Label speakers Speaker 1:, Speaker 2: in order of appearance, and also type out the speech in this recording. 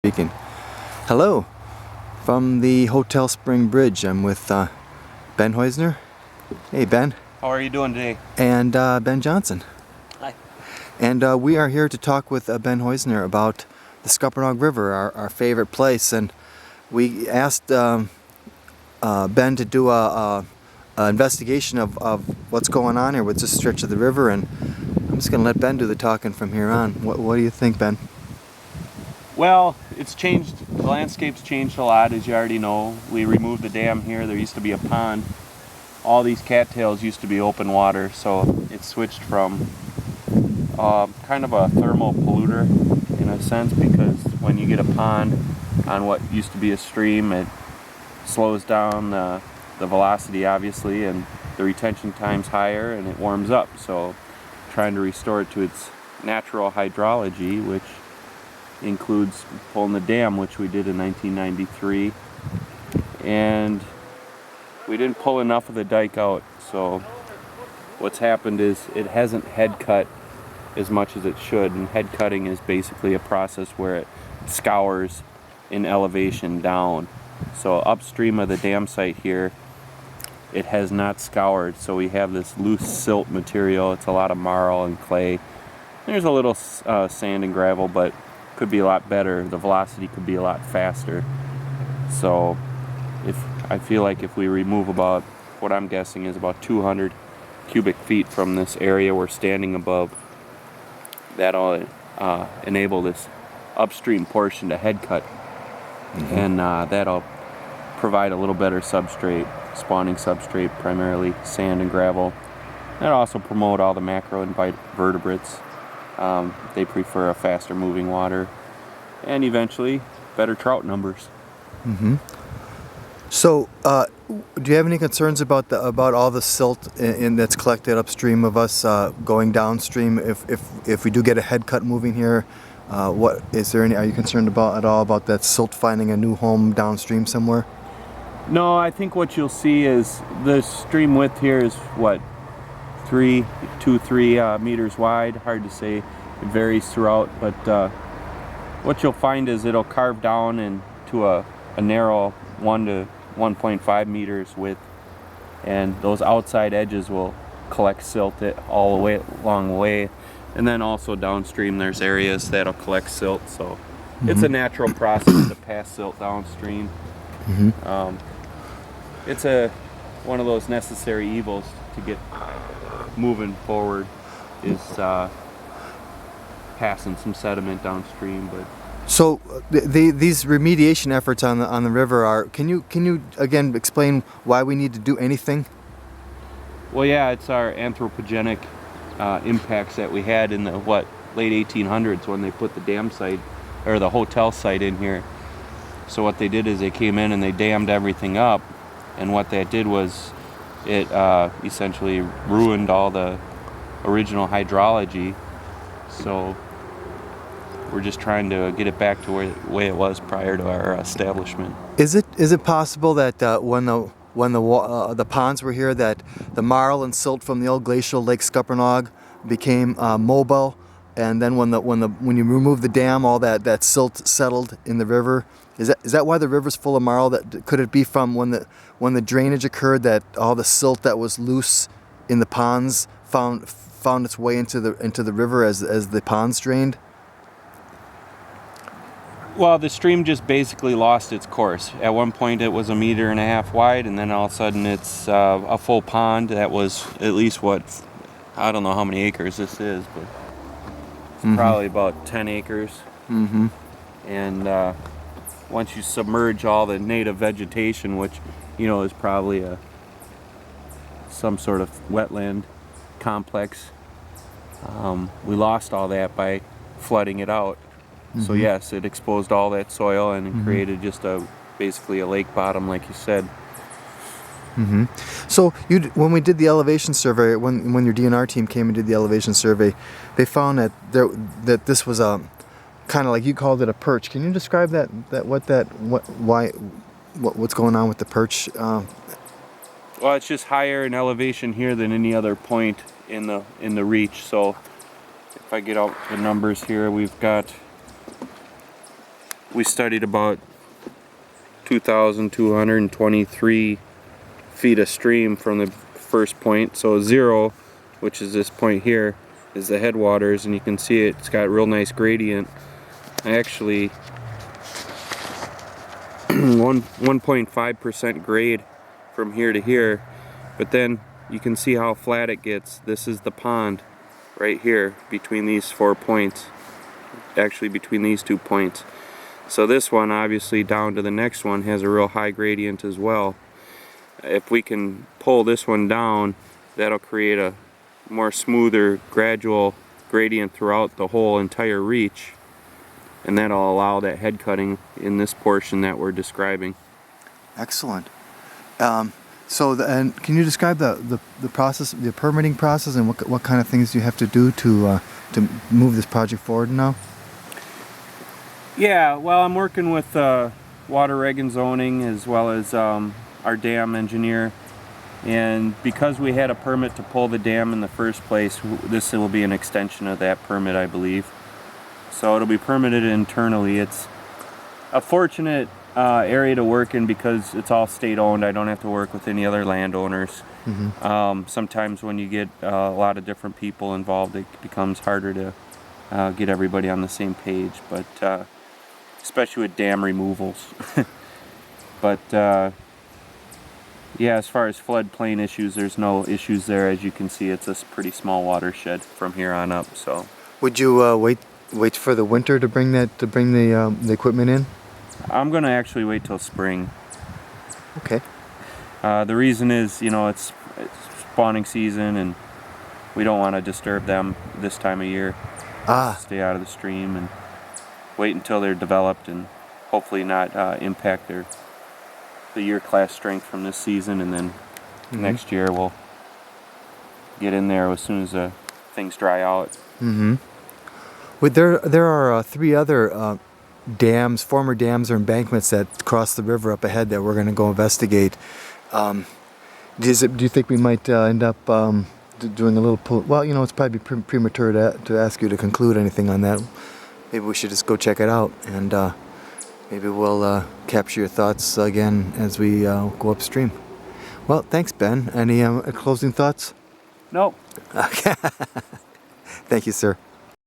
Speaker 1: Speaking. Hello, from the Hotel Spring Bridge. I'm with Ben Huessner. Hey Ben.
Speaker 2: How are you doing today?
Speaker 1: And Ben Johnson.
Speaker 2: Hi.
Speaker 1: And we are here to talk with Ben Huessner about the Scuppernong River, our favorite place. And we asked Ben to do a investigation of what's going on here with this stretch of the river. And I'm just going to let Ben do the talking from here on. What do you think, Ben?
Speaker 2: Well, it's changed. The landscape's changed a lot, as you already know. We removed the dam here. There used to be a pond. All these cattails used to be open water, so it switched from kind of a thermal polluter in a sense, because when you get a pond on what used to be a stream, it slows down the velocity, obviously, and the retention time's higher, and it warms up. So trying to restore it to its natural hydrology, which includes pulling the dam, which we did in 1993, and we didn't pull enough of the dike out. So what's happened is it hasn't head cut as much as it should, and head cutting is basically a process where it scours in elevation down. So upstream of the dam site here, it has not scoured, so we have this loose silt material. It's a lot of marl and clay. There's a little sand and gravel, but could be a lot better. The velocity could be a lot faster. So I feel like if we remove about, what I'm guessing is about 200 cubic feet from this area we're standing above, that'll enable this upstream portion to head cut. And that'll provide a little better substrate, spawning substrate, primarily sand and gravel. That'll also promote all the macroinvertebrates. They prefer a faster moving water, and eventually better trout numbers.
Speaker 1: So, do you have any concerns about all the silt that's collected upstream of us going downstream? If we do get a head cut moving here, are you concerned at all about that silt finding a new home downstream somewhere?
Speaker 2: No, I think what you'll see is the stream width here is what, 3 meters wide. Hard to say, it varies throughout, but what you'll find is it'll carve down into a narrow 1 to 1.5 meters width, and those outside edges will collect silt all the way along the way, and then also downstream there's areas that'll collect silt. So it's a natural process to pass silt downstream. It's one of those necessary evils to get moving forward, is passing some sediment downstream. But
Speaker 1: so these remediation efforts on the river are. Can you again explain why we need to do anything?
Speaker 2: Well, yeah, it's our anthropogenic impacts that we had in the late 1800s when they put the dam site or the hotel site in here. So what they did is they came in and they dammed everything up, and what that did was it essentially ruined all the original hydrology. So we're just trying to get it back to the way it was prior to our establishment.
Speaker 1: Is it possible that when the ponds were here, that the marl and silt from the old glacial Lake Scuppernong became mobile, and then when you remove the dam, all that silt settled in the river? Is that why the river's full of marl? Could it be from when the drainage occurred, that all the silt that was loose in the ponds found its way into the river as the ponds drained?
Speaker 2: Well, the stream just basically lost its course. At one point it was 1.5 meters wide, and then all of a sudden it's a full pond that was at least I don't know how many acres this is, but it's probably about 10 acres. And once you submerge all the native vegetation, which is probably some sort of wetland complex, we lost all that by flooding it out. So yes, it exposed all that soil and it created just basically a lake bottom, like you said.
Speaker 1: So when we did the elevation survey, when your DNR team came and did the elevation survey, they found that this was a kind of, like you called it, a perch. Can you describe what's going on with the perch?
Speaker 2: Well, it's just higher in elevation here than any other point in the reach. So if I get out the numbers here, we've got we studied about 2,223 feet of stream from the first point. So 0, which is this point here, is the headwaters, and you can see it's got real nice gradient. Actually 1.5% grade from here to here, but then you can see how flat it gets. This is the pond right here between these 4 points, actually between these 2 points. So this one, obviously down to the next one, has a real high gradient as well. If we can pull this one down, that'll create a more smoother, gradual gradient throughout the whole entire reach, and that'll allow that head cutting in this portion that we're describing.
Speaker 1: Excellent. And can you describe the process, the permitting process, and what kind of things you have to do to move this project forward now?
Speaker 2: Yeah, well, I'm working with Water Reg and Zoning as well as our dam engineer, and because we had a permit to pull the dam in the first place, this will be an extension of that permit, I believe. So it'll be permitted internally. It's a fortunate area to work in because it's all state owned. I don't have to work with any other landowners.
Speaker 1: Mm-hmm.
Speaker 2: Sometimes when you get a lot of different people involved, it becomes harder to get everybody on the same page, but especially with dam removals. But yeah, as far as floodplain issues, there's no issues there. As you can see, it's a pretty small watershed from here on up. So
Speaker 1: Would you wait for the winter to bring the equipment in?
Speaker 2: I'm gonna actually wait till spring.
Speaker 1: Okay.
Speaker 2: The reason is, it's spawning season, and we don't want to disturb them this time of year. Stay out of the stream and wait until they're developed, and hopefully not impact the year class strength from this season, and then next year we'll get in there as soon as things dry out.
Speaker 1: Mm-hmm. But there are 3 other dams, former dams or embankments that cross the river up ahead that we're going to go investigate. Do you think we might end up doing a little well, it's probably premature to ask you to conclude anything on that. Maybe we should just go check it out, and maybe we'll capture your thoughts again as we go upstream. Well, thanks, Ben. Any closing thoughts?
Speaker 2: Nope.
Speaker 1: Okay. Thank you, sir.